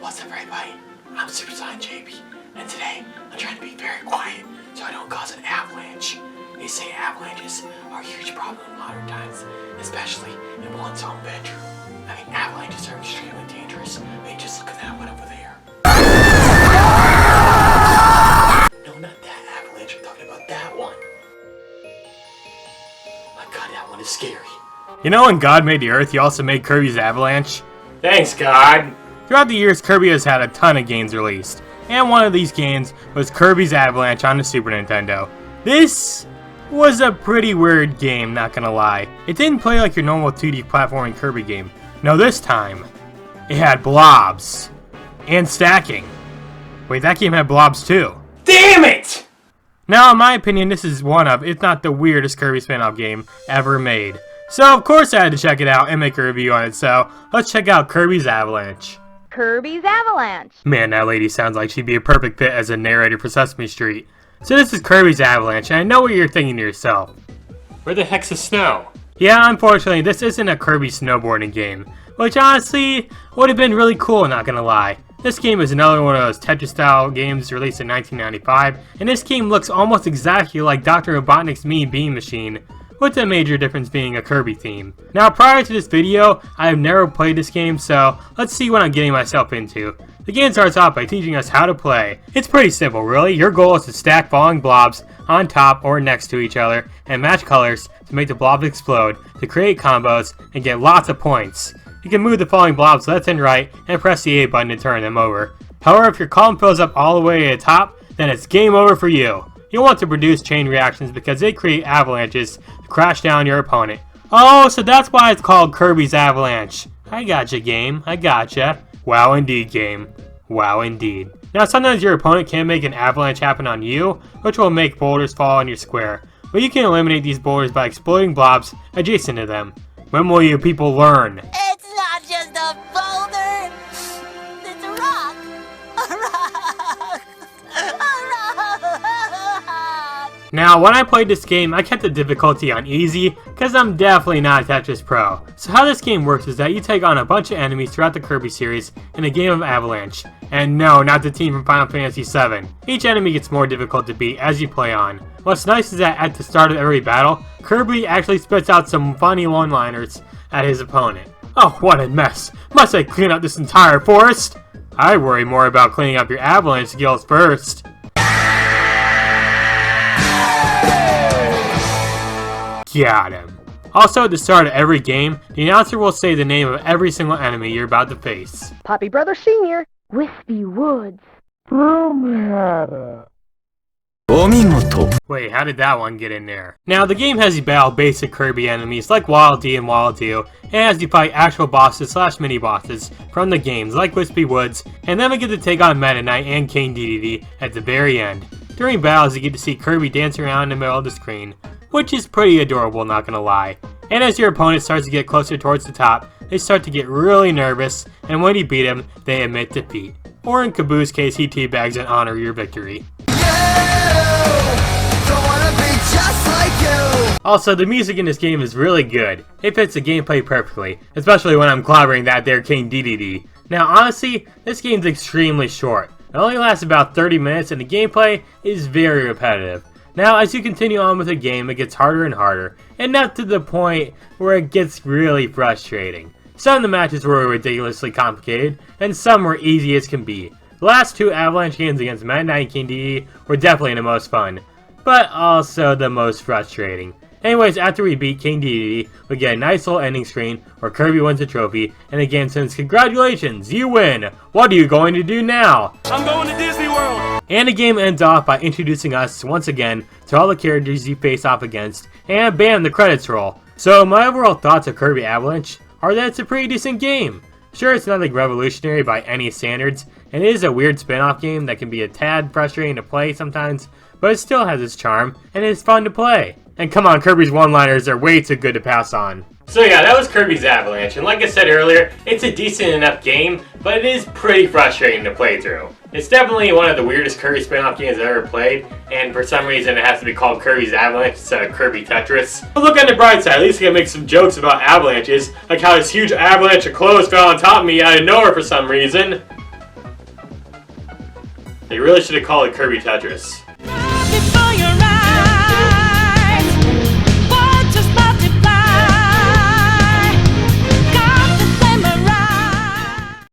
What's up, everybody? I'm SuperSonicJB, and today I'm trying to be very quiet so I don't cause an avalanche. They say avalanches are a huge problem in modern times, especially in one's own bedroom. I mean, avalanches are extremely dangerous. I mean, just look at that one over there. No, not that avalanche. I'm talking about that one. Oh my god, that one is scary. You know when God made the Earth, he also made Kirby's Avalanche? Thanks, God. Throughout the years, Kirby has had a ton of games released, and one of these games was Kirby's Avalanche on the Super Nintendo. This was a pretty weird game, not gonna lie. It didn't play like your normal 2D platforming Kirby game. No, this time, it had blobs. And stacking. Wait, that game had blobs too. Damn it! Now, in my opinion, this is one of, if not the weirdest Kirby Spinoff game ever made. So, of course I had to check it out and make a review on it, so let's check out Kirby's Avalanche. Kirby's Avalanche. Man, that lady sounds like she'd be a perfect fit as a narrator for Sesame Street. So this is Kirby's Avalanche, and I know what you're thinking to yourself. Where the heck's the snow? Yeah, unfortunately, this isn't a Kirby snowboarding game, which honestly would have been really cool, not gonna lie. This game is another one of those Tetris-style games released in 1995, and this game looks almost exactly like Dr. Robotnik's Mean Bean Machine, with the major difference being a Kirby theme. Now, prior to this video, I have never played this game, so let's see what I'm getting myself into. The game starts off by teaching us how to play. It's pretty simple, really. Your goal is to stack falling blobs on top or next to each other and match colors to make the blobs explode, to create combos, and get lots of points. You can move the falling blobs left and right and press the A button to turn them over. However, if your column fills up all the way to the top, then it's game over for you. You'll want to produce chain reactions because they create avalanches to crash down your opponent. Oh, so that's why it's called Kirby's Avalanche. I gotcha, game. I gotcha. Wow, indeed, game. Wow, indeed. Now, sometimes your opponent can make an avalanche happen on you, which will make boulders fall on your square. But you can eliminate these boulders by exploding blobs adjacent to them. When will you people learn? It's not just a boulder. It's a rock. A rock. A rock. Now, when I played this game, I kept the difficulty on easy, because I'm definitely not a Tetris pro. So how this game works is that you take on a bunch of enemies throughout the Kirby series in a game of Avalanche. And no, not the team from Final Fantasy VII. Each enemy gets more difficult to beat as you play on. What's nice is that at the start of every battle, Kirby actually spits out some funny one-liners at his opponent. Oh, what a mess. Must I clean up this entire forest? I worry more about cleaning up your avalanche skills first. Got him. Also, at the start of every game, the announcer will say the name of every single enemy you're about to face. Poppy Brother Sr. Wispy Woods. Wait, how did that one get in there? Now, the game has you battle basic Kirby enemies like Wild D and Wild 2, and has you fight actual bosses / mini-bosses from the games like Wispy Woods, and then we get to take on Meta Knight and King Dedede at the very end. During battles, you get to see Kirby dancing around in the middle of the screen, which is pretty adorable, not gonna lie. And as your opponent starts to get closer towards the top, they start to get really nervous, and when you beat him, they admit defeat. Or in Kaboo's case, he teabags and honor your victory. Also, the music in this game is really good. It fits the gameplay perfectly, especially when I'm clobbering that there King Dedede. Now honestly, this game's extremely short. It only lasts about 30 minutes and the gameplay is very repetitive. Now, as you continue on with the game, it gets harder and harder, and not to the point where it gets really frustrating. Some of the matches were ridiculously complicated, and some were easy as can be. The last two Avalanche games against Meta Knight and King Dedede were definitely the most fun, but also the most frustrating. Anyways, after we beat King Dedede, we get a nice little ending screen where Kirby wins a trophy, and the game says, "Congratulations, you win! What are you going to do now?" I'm going to Disney World! And the game ends off by introducing us once again to all the characters you face off against, and bam, the credits roll. So my overall thoughts of Kirby Avalanche are that it's a pretty decent game. Sure, it's nothing revolutionary by any standards, and it is a weird spin-off game that can be a tad frustrating to play sometimes, but it still has its charm, and it's fun to play. And come on, Kirby's one-liners are way too good to pass on. So yeah, that was Kirby's Avalanche, and like I said earlier, it's a decent enough game, but it is pretty frustrating to play through. It's definitely one of the weirdest Kirby spin-off games I've ever played, and for some reason it has to be called Kirby's Avalanche instead of Kirby Tetris. But look on the bright side, at least I can make some jokes about avalanches, like how this huge avalanche of clothes fell on top of me out of nowhere for some reason. They really should have called it Kirby Tetris.